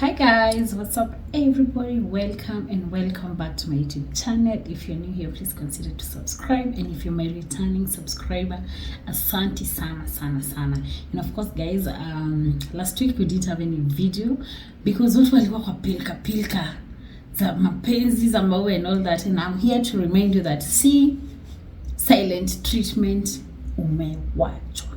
Hi guys, what's up everybody? Welcome and welcome back to my YouTube channel. If you're new here, please consider to subscribe, and if you're my returning subscriber, asante sana. And of course guys, last week we didn't have any video because watu walikuwa kwa pilka za mapenzi za maua and all that, and I'm here to remind you that silent treatment umewachwa.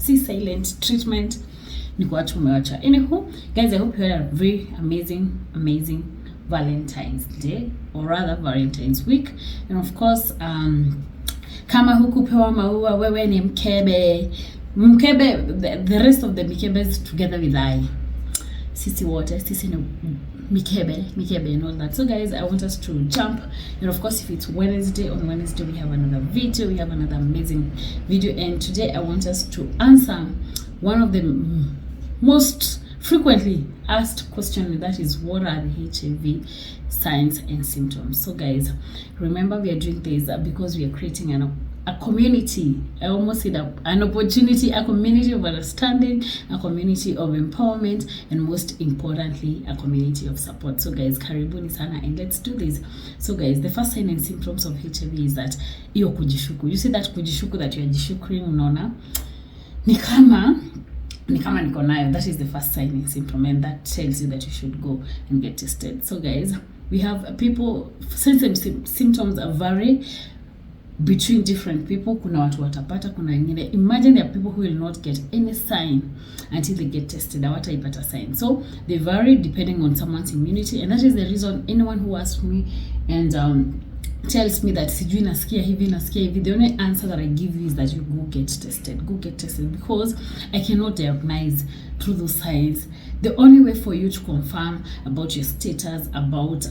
Silent treatment ni kwa watu umewacha. Anywho, guys, I hope you had a very amazing Valentine's Day, or rather Valentine's week. And of course, kama hukupewa maua, wewe ni mkebe, the rest of the mikebes together with sisi ni mikebe and all that. So guys, I want us to jump, and of course if it's Wednesday, on Wednesday we have another video, we have another amazing video, and today I want us to answer one of the most frequently asked question, that is, what are the HIV signs and symptoms? So guys, remember, we are doing this because we are creating a community. I almost said an opportunity, a community of understanding, a community of empowerment, and most importantly, a community of support. So guys, karibuni sana, and let's do this. So guys, the first sign and symptoms of HIV is that iyo kujishuku. You see that kujishuku, that you are jishukuri, unaona ni kama niko nayo. That is the first sign and symptom, and that tells you that you should go and get tested. So guys, we have people, symptoms are vary between different people. Kuna watu watapata, kuna wengine. Imagine there are people who will not get any sign until they get tested. Hawataipata sign. So they vary depending on someone's immunity, and that is the reason anyone who asks me and tells me that sijui nasikia hivi, the only answer that I give you is that you go get tested, because I cannot diagnose through those signs. The only way for you to confirm about your status, about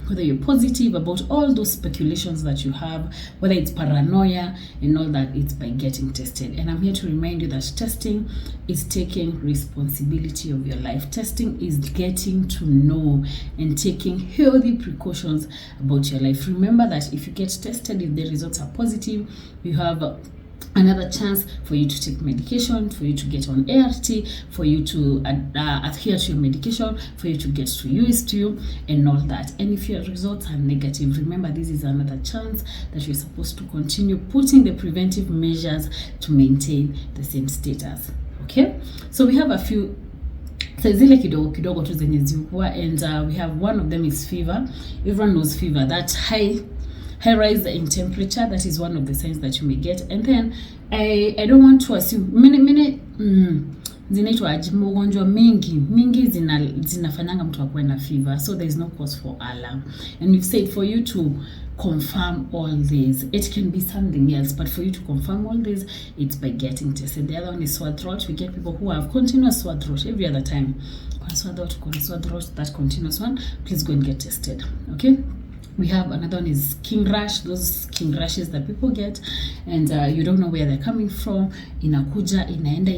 whether you're positive, about all those speculations that you have, whether it's paranoia and all that, it's by getting tested. And I'm here to remind you that testing is taking responsibility of your life. Testing is getting to know and taking healthy precautions about your life. Remember that if you get tested, if the results are positive, you have another chance for you to take medication, for you to get on ART, for you to adhere to your medication, for you to get to USTU and all that. And if your results are negative, remember, this is another chance that you're supposed to continue putting the preventive measures to maintain the same status. Okay, so we have a few zile kidogo tu zenye zikuwa, and we have one of them is fever. Everyone knows fever, that high rise in temperature. That is one of the signs that you may get. And then I don't want to assume many zinaitwa magonjwa mingi zinafanyanga mtu akuwe na fever, so there is no cause for alarm. And we've said for you to confirm all this, it can be something else, but for you to confirm all this, it's by getting tested. The other one is sore throat. We get people who have continuous sore throat every other time. Sore throat, that continuous one, please go and get tested. Okay, we have another one is skin rash, those skin rashes that people get, and you don't know where they're coming from. Inakuja inaenda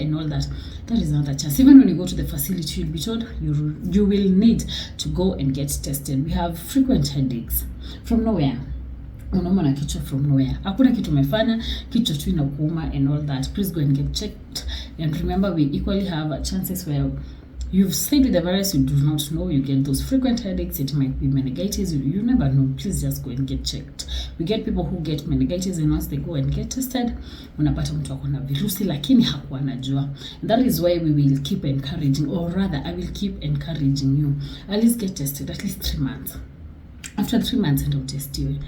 and all that. That is another chance. Even when you go to the facility, you'll be told you will need to go and get tested. We have frequent headaches from nowhere. Unauma na kichwa from nowhere. Hakuna kitu umefanya, kichwa tu inakuuma and all that. Please go and get checked. And remember, we equally have chances where you've stayed with the virus, you do not know, you get those frequent headaches. It might be meningitis, you never know. Please just go and get checked. We get people who get meningitis, and once they go and get tested, unapata mtu ako na virusi lakini hakuwa anajua. And that is why we will keep encouraging, or rather I will keep encouraging you, at least get tested at least 3 months. After 3 months, and I'll test you.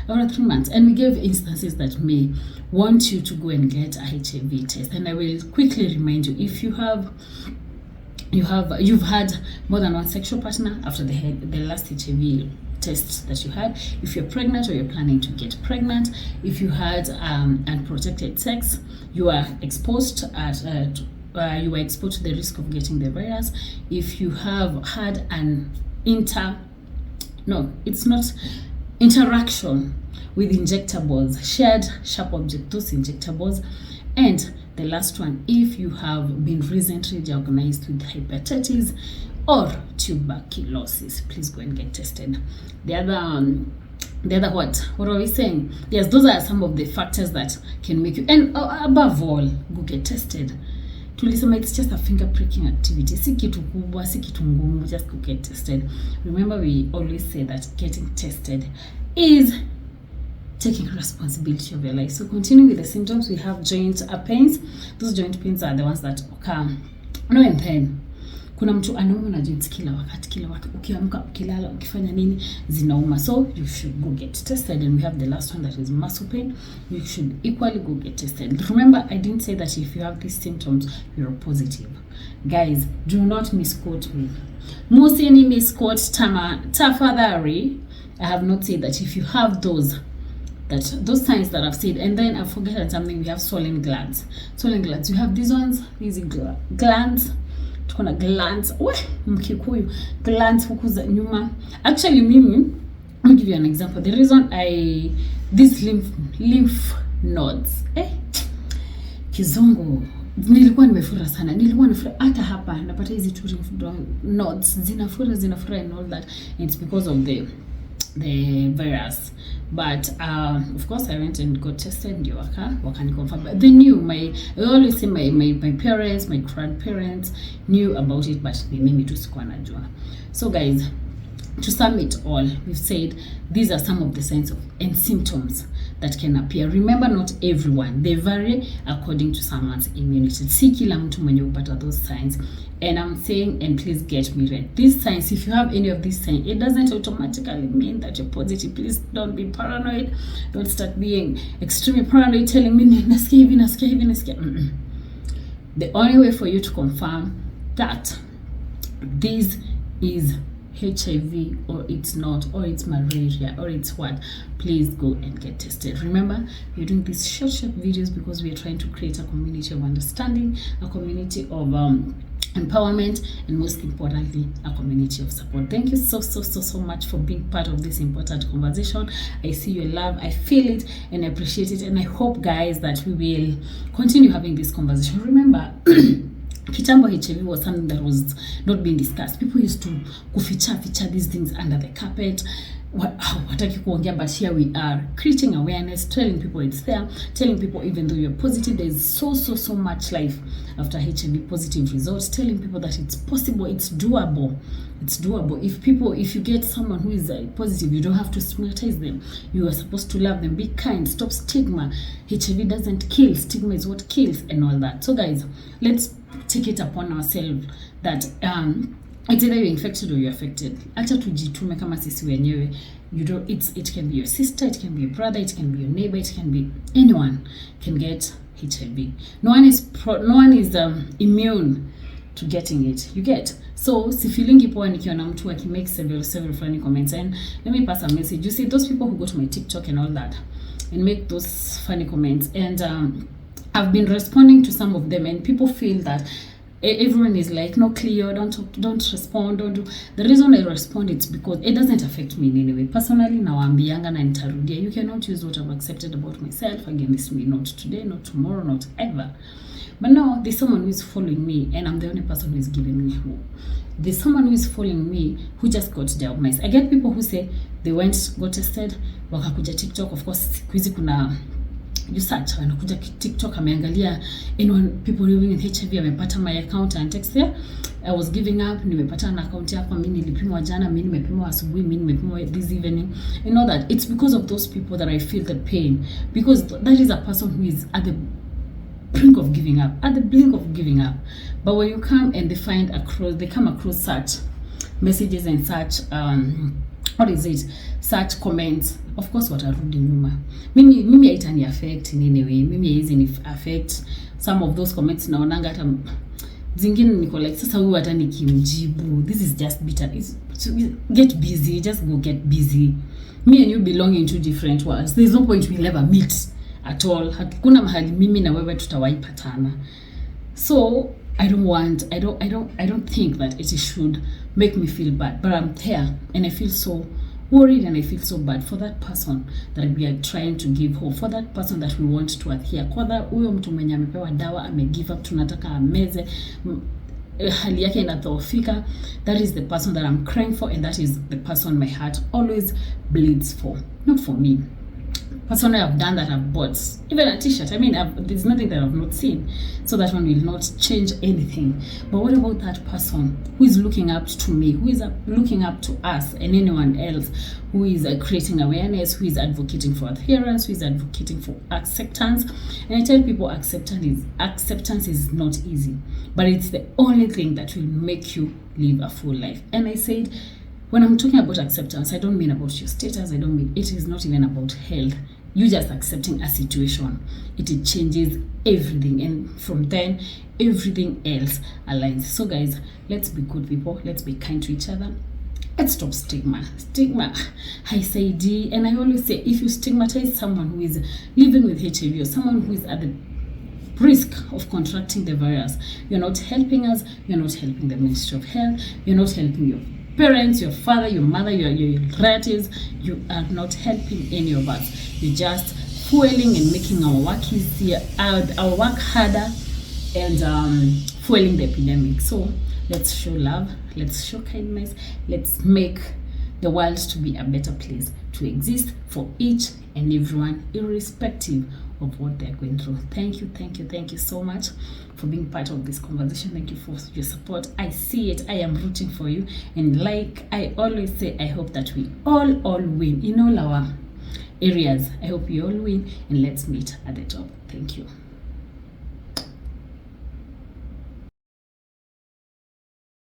After 3 months, and we gave instances that may want you to go and get a HIV test. And I will quickly remind you, if you've had more than one sexual partner after the last HIV test that you had, if you're pregnant or you're planning to get pregnant, if you had unprotected sex, you are exposed you were exposed to the risk of getting the virus. If you have had an interaction with injectables, shared sharp object, those injectables. And the last one, if you have been recently diagnosed with hepatitis or tuberculosis, please go and get tested. The other what are we saying? Yes, those are some of the factors that can make you, and above all, go get tested. tulisema it's just a finger pricking activity, si kitu kubwa, si kitu ngumu, just go get tested. Remember, we always say that getting tested is taking responsibility of your life. So continuing with the symptoms, we have joint pains. Those joint pains are the ones that come no and then. Kuna mtu anauma na joints kila wakati, ukiamka, ukilala, ukifanya nini zinauma. So you should go get tested. And we have the last one, that is muscle pain. You should equally go get tested. Remember, I didn't say that if you have these symptoms you're positive. Guys, do not misquote me. Musini misquote tafadhali. I have not said that if you have those signs that I've said, and then I've forgotten something. We have swollen glands. You have these ones, these glands. Tukona glands. Mkikuyu glands huku za nyuma. Actually, I'll give you an example. The reason these lymph nodes. Kizungu. Nilikuwa nimefura sana. Hata hapa napata hizi two lymph nodes zinafura and all that. It's because of the virus. But of course I went and got tested, ndio wakani confirm. But they knew, I always say my parents, my grandparents knew about it, but mimi tu sikuwa najua. So guys, to sum it all, we've said these are some of the signs and symptoms that can appear. Remember, not everyone, they vary according to someone's immunity. Si kila mtu mwenye upata those signs. And I'm saying, and please get me right, these signs, if you have any of these signs, it doesn't automatically mean that you're positive. Please don't be paranoid. Don't start being extremely paranoid, telling me nasikia hivi. The only way for you to confirm that this is HIV or it's not, or it's malaria, or it's what, please go and get tested. Remember, we're doing these short videos because we are trying to create a community of understanding, a community of empowerment, and most importantly, a community of support. Thank you so much for being part of this important conversation. I see your love, I feel it, and I appreciate it, and I hope, guys, that we will continue having this conversation. Remember, kitambo HIV was something that was not being discussed. People used to kuficha these things under the carpet. Wataki kuongea, but here we are creating awareness, telling people it's there, telling people even though you're positive, there's so much life after HIV positive results, telling people that it's possible, it's doable. If you get someone who is positive, you don't have to stigmatize them. You are supposed to love them, be kind, stop stigma. HIV doesn't kill, stigma is what kills, and all that. So guys, let's take it upon ourselves that it's either you're infected or you're affected. Acha tujitume kama sisi wenyewe. It can be your sister, it can be your brother, it can be your neighbor, it can be anyone can get HIV. No one is immune to getting it. You get? So si feeling poa nikiona mtu akimake several funny comments, and let me pass a message. You see those people who go to my TikTok and all that and make those funny comments, and I've been responding to some of them, and people feel that everyone is like, no, Cleo, don't respond, don't do. The reason I respond, it's because it doesn't affect me in any way. Personally, nawaambianga na nitarudia, you cannot use what I've accepted about myself against me, not today, not tomorrow, not ever. But now there's someone who is following me, and I'm the only person who is giving me hope. There's someone who is following me who just got diagnosed. I get people who say they got tested, wakakuja TikTok. Of course, kwizi kuna you search, anakuja TikTok, ameangalia anyone people living with HIV, amepata my account and text there. I was giving up, nimepata na account yako, mimi nilipimwa jana, mimi nimepimwa asubuhi, mimi nimepimwa this evening. You know that it's because of those people that I feel the pain, because that is a person who is at the brink of giving up, But when you come and they come across such messages and such such comments, of course watarudi nyuma. Mimi haitani affect in any way. Mimi hizi affect some of those comments, naonanga hata zingine niko like, sasa huyu hata nikimjibu, this is just bitter. Get busy, just go get busy. Me and you belong in two different worlds. There's no point we'll ever meet at all. Hakuna mahali mimi na wewe tutawahi patana. So I don't think that it should make me feel bad, but I'm there and I feel so worried and I feel so bad for that person that we are trying to give hope, for that person that we want to adhere. Kwa huyo mtu mwenye amepewa dawa, give up, tunataka ameze, hali yake inadhoofika, that is the person that I'm crying for, and that is the person my heart always bleeds for, not for me. Personally, I've done that. I've bought even a t-shirt. I mean, there's nothing that I've not seen, so that one will not change anything. But what about that person who is looking up to me, who is looking up to us and anyone else, who is creating awareness, who is advocating for adherence, who is advocating for acceptance? And I tell people acceptance is not easy, but it's the only thing that will make you live a full life. And I said, when I'm talking about acceptance, I don't mean about your status. I don't mean, it is not even about health. You just accepting a situation. It changes everything. And from then, everything else aligns. So guys, let's be good people. Let's be kind to each other. Let's stop stigma. Stigma, I say D. And I always say, if you stigmatize someone who is living with HIV or someone who is at the risk of contracting the virus, you're not helping us. You're not helping the Ministry of Health. You're not helping your parents, your father, your mother, your relatives. You are not helping any of us. You're just fueling and making our work easier, our work harder, and fueling the epidemic. So let's show love, let's show kindness, let's make the world to be a better place to exist for each and everyone, irrespective of what they're going through. Thank you so much for being part of this conversation. Thank you for your support. I see it. I am rooting for you, and like I always say, I hope that we all win in all our areas. I hope we all win, and let's meet at the top. Thank you.